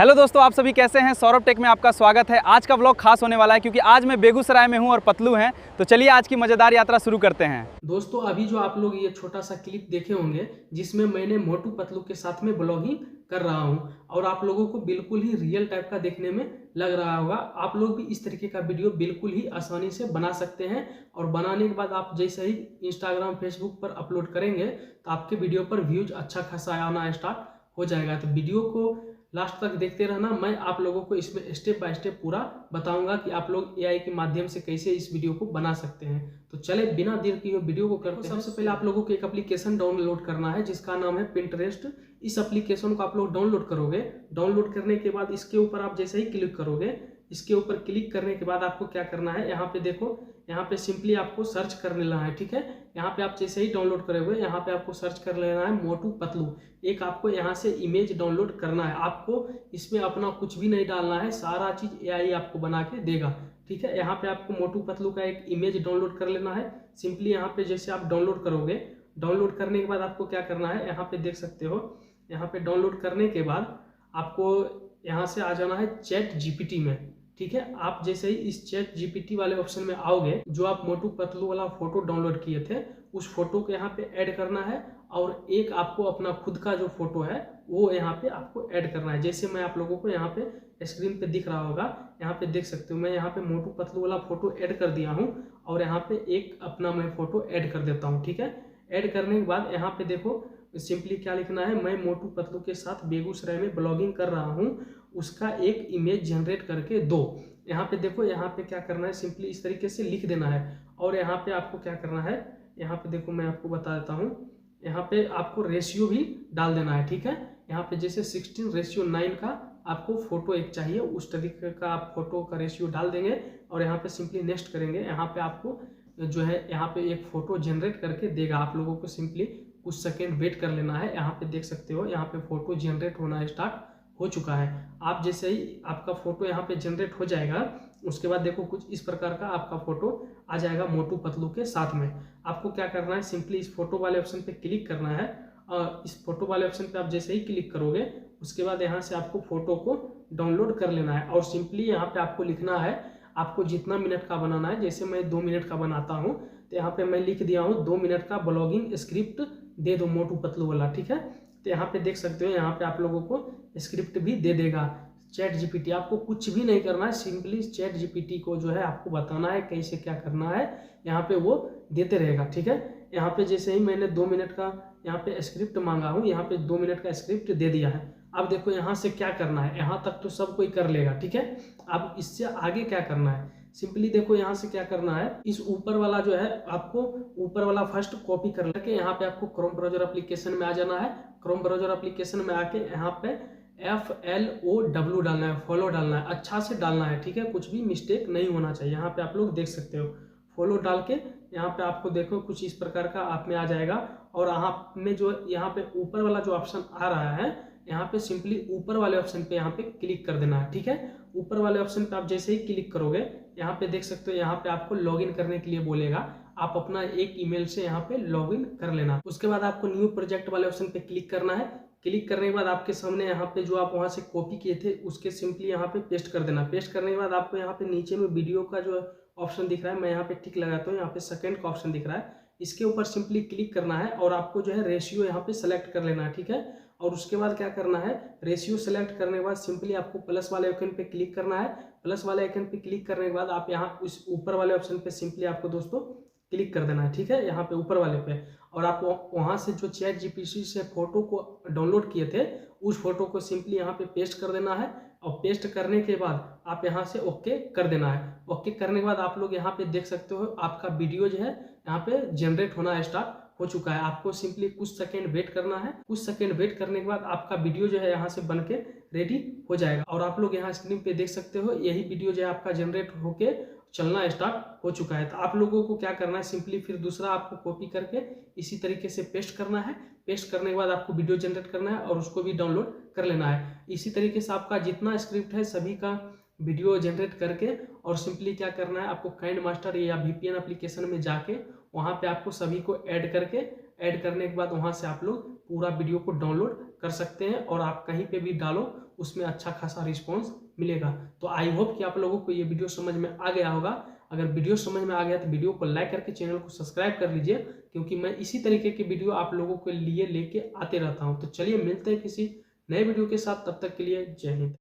Hello दोस्तों, आप सभी कैसे हैं। सौरभ टेक में आपका स्वागत है। आज का व्लॉग खास होने वाला है क्योंकि आज मैं बेगूसराय में हूं और पतलू हैं। तो चलिए आज की मज़ेदार यात्रा शुरू करते हैं। दोस्तों अभी जो आप लोग ये छोटा सा क्लिप देखे होंगे जिसमें मैंने मोटू पतलू के साथ में ब्लॉगिंग कर रहा हूं और आप लोगों को बिल्कुल ही रियल टाइप का देखने में लग रहा होगा। आप लोग भी इस तरीके का वीडियो बिल्कुल ही आसानी से बना सकते हैं और बनाने के बाद आप जैसे ही इंस्टाग्राम फेसबुक पर अपलोड करेंगे तो आपके वीडियो पर व्यूज अच्छा खासा आना स्टार्ट हो जाएगा। तो वीडियो को लास्ट तक देखते रहना। मैं आप लोगों को इसमें स्टेप बाय स्टेप पूरा बताऊंगा कि आप लोग एआई के माध्यम से कैसे इस वीडियो को बना सकते हैं। तो चले बिना देर किए वीडियो को करते हैं। सबसे पहले आप लोगों को एक एप्लीकेशन डाउनलोड करना है जिसका नाम है पिंटरेस्ट। इस एप्लीकेशन को आप लोग डाउनलोड करोगे। डाउनलोड करने के बाद इसके ऊपर आप जैसे ही क्लिक करोगे, इसके ऊपर क्लिक करने के बाद आपको क्या करना है, यहाँ पे देखो, यहाँ पे सिंपली आपको सर्च कर लेना है। ठीक है, यहाँ पे आप जैसे ही डाउनलोड करोगे यहाँ पे आपको सर्च कर लेना है मोटू पतलू। एक आपको यहाँ से इमेज डाउनलोड करना है। आपको इसमें अपना कुछ भी नहीं डालना है, सारा चीज एआई आपको बना के देगा। ठीक है, यहाँ पे आपको मोटू पतलू का एक इमेज डाउनलोड कर लेना है। सिंपली यहाँ पे जैसे आप डाउनलोड करोगे, डाउनलोड करने के बाद आपको क्या करना है, यहाँ पे देख सकते हो, यहाँ पे डाउनलोड करने के बाद आपको यहाँ से आ जाना है चैट जीपीटी में। ठीक है, आप जैसे ही इस चैट जीपीटी वाले ऑप्शन में आओगे, जो आप मोटू पतलू वाला फोटो डाउनलोड किए थे उस फोटो को यहाँ पे ऐड करना है और एक आपको अपना खुद का जो फोटो है वो यहाँ पे आपको ऐड करना है। जैसे मैं आप लोगों को यहाँ पे स्क्रीन पे दिख रहा होगा, यहाँ पे देख सकते हो, मैं यहाँ पे मोटू पतलू वाला फोटो ऐड कर दिया हूँ और यहाँ पे एक अपना मैं फोटो ऐड कर देता हूँ। ठीक है, ऐड करने के बाद यहाँ पे देखो सिंपली क्या लिखना है, मैं मोटू पतलू के साथ बेगूसराय में ब्लॉगिंग कर रहा हूँ, उसका एक इमेज जनरेट करके दो। यहाँ पे देखो, यहाँ पे क्या करना है, सिंपली इस तरीके से लिख देना है और यहाँ पे आपको क्या करना है, यहाँ पे देखो मैं आपको बता देता हूँ, यहाँ पे आपको रेशियो भी डाल देना है। ठीक है, यहाँ पे जैसे 16:9 का आपको फोटो एक चाहिए, उस तरीके का आप फोटो का रेशियो डाल देंगे और यहाँ पे सिंपली नेक्स्ट करेंगे। यहाँ पे आपको जो है यहाँ पे एक फोटो जनरेट करके देगा। आप लोगों को सिंपली कुछ सेकेंड वेट कर लेना है। यहाँ पे देख सकते हो, यहाँ पे फोटो जनरेट होना स्टार्ट हो चुका है। आप जैसे ही आपका फोटो यहाँ पे जनरेट हो जाएगा, उसके बाद देखो कुछ इस प्रकार का आपका फोटो आ जाएगा मोटू पतलू के साथ में। आपको क्या करना है, सिंपली इस फोटो वाले ऑप्शन पे क्लिक करना है और इस फोटो वाले ऑप्शन पे आप जैसे ही क्लिक करोगे उसके बाद यहाँ से आपको फोटो को डाउनलोड कर लेना है और सिंपली यहाँ पे आपको लिखना है आपको जितना मिनट का बनाना है। जैसे मैं 2 मिनट का बनाता हूँ तो यहाँ पे मैं लिख दिया हूँ 2 मिनट का ब्लॉगिंग स्क्रिप्ट दे दो मोटू पतलू वाला। ठीक है, तो यहाँ पे देख सकते हो, यहाँ पे आप लोगों को स्क्रिप्ट भी दे देगा चैट जीपीटी। आपको कुछ भी नहीं करना है, सिंपली चैट जीपीटी को जो है आपको बताना है कैसे क्या करना है, यहाँ पे वो देते रहेगा। ठीक है, यहाँ पे जैसे ही मैंने 2 मिनट का यहाँ पे स्क्रिप्ट मांगा हूँ, यहाँ पे 2 मिनट का स्क्रिप्ट दे दिया है। अब देखो यहाँ से क्या करना है, यहाँ तक तो सब कोई कर लेगा। ठीक है, अब इससे आगे क्या करना है, सिंपली देखो यहाँ से क्या करना है, इस ऊपर वाला जो है आपको ऊपर वाला फर्स्ट कॉपी कर लेके यहाँ पे आपको क्रोम ब्राउजर एप्लीकेशन में आ जाना है। क्रोम ब्राउजर एप्लीकेशन में आके यहाँ पे FLOW डालना है, फॉलो डालना है, अच्छा से डालना है। ठीक है, कुछ भी मिस्टेक नहीं होना चाहिए। यहाँ पे आप लोग देख सकते हो, फॉलो डाल के यहाँ पे आपको देखो कुछ इस प्रकार का आप में आ जाएगा और आपने जो यहाँ पे ऊपर वाला जो ऑप्शन आ रहा है, यहाँ पे सिंपली ऊपर वाले ऑप्शन पे यहाँ पे क्लिक कर देना है। ठीक है, ऊपर वाले ऑप्शन पे आप जैसे ही क्लिक करोगे यहाँ पे देख सकते हो, यहाँ पे आपको लॉगिन करने के लिए बोलेगा। आप अपना एक ईमेल से यहाँ पे लॉगिन कर लेना। उसके बाद आपको न्यू प्रोजेक्ट वाले ऑप्शन पे क्लिक करना है। क्लिक करने के बाद आपके सामने यहाँ पे जो आप वहाँ से कॉपी किए थे उसके सिंपली यहाँ पे पेस्ट कर देना। पेस्ट करने के बाद आपको यहाँ पे नीचे में वीडियो का जो ऑप्शन दिख रहा है, मैं यहाँ पे टिक लगाता हूँ, यहाँ पे सेकंड का ऑप्शन दिख रहा है, इसके ऊपर सिंपली क्लिक करना है और आपको जो है रेशियो यहाँ पे सेलेक्ट कर लेना है। ठीक है, और उसके बाद क्या करना है, रेशियो सेलेक्ट करने के बाद सिंपली आपको प्लस वाले आइकन पे क्लिक करना है। प्लस वाले आइकन पे क्लिक करने के बाद आप यहाँ उस ऊपर वाले ऑप्शन पे सिंपली आपको दोस्तों क्लिक कर देना है। ठीक है, यहाँ पे ऊपर वाले पे, और आप वहाँ से जो चैट जीपीटी से फोटो को डाउनलोड किए थे उस फोटो को सिंपली यहाँ पे पेस्ट कर देना है और पेस्ट करने के बाद आप यहाँ से ओके कर देना है। ओके करने के बाद आप लोग यहाँ पे देख सकते हो आपका वीडियो जो है यहाँ पे जनरेट होना स्टार्ट हो चुका है। आपको सिंपली कुछ सेकंड वेट करना है। कुछ सेकंड वेट करने के बाद आपका वीडियो जो है यहाँ से बन के रेडी हो जाएगा और आप लोग यहाँ स्क्रीन पे देख सकते हो यही वीडियो जो है आपका जनरेट होके चलना स्टार्ट हो चुका है। तो आप लोगों को क्या करना है, सिंपली फिर दूसरा आपको कॉपी करके इसी तरीके से पेस्ट करना है। पेस्ट करने के बाद आपको वीडियो जनरेट करना है और उसको भी डाउनलोड कर लेना है। इसी तरीके से आपका जितना स्क्रिप्ट है सभी का वीडियो जनरेट करके और सिंपली क्या करना है, आपको काइंड मास्टर या VPN एप्लीकेशन में जाके वहाँ पे आपको सभी को ऐड करने के बाद वहाँ से आप लोग पूरा वीडियो को डाउनलोड कर सकते हैं और आप कहीं पे भी डालो उसमें अच्छा खासा रिस्पॉन्स मिलेगा। तो आई होप कि आप लोगों को ये वीडियो समझ में आ गया होगा। अगर वीडियो समझ में आ गया तो वीडियो को लाइक करके चैनल को सब्सक्राइब कर लीजिए, क्योंकि मैं इसी तरीके के वीडियो आप लोगों के लिए लेके आते रहता हूँ। तो चलिए मिलते हैं किसी नए वीडियो के साथ, तब तक के लिए जय हिंद।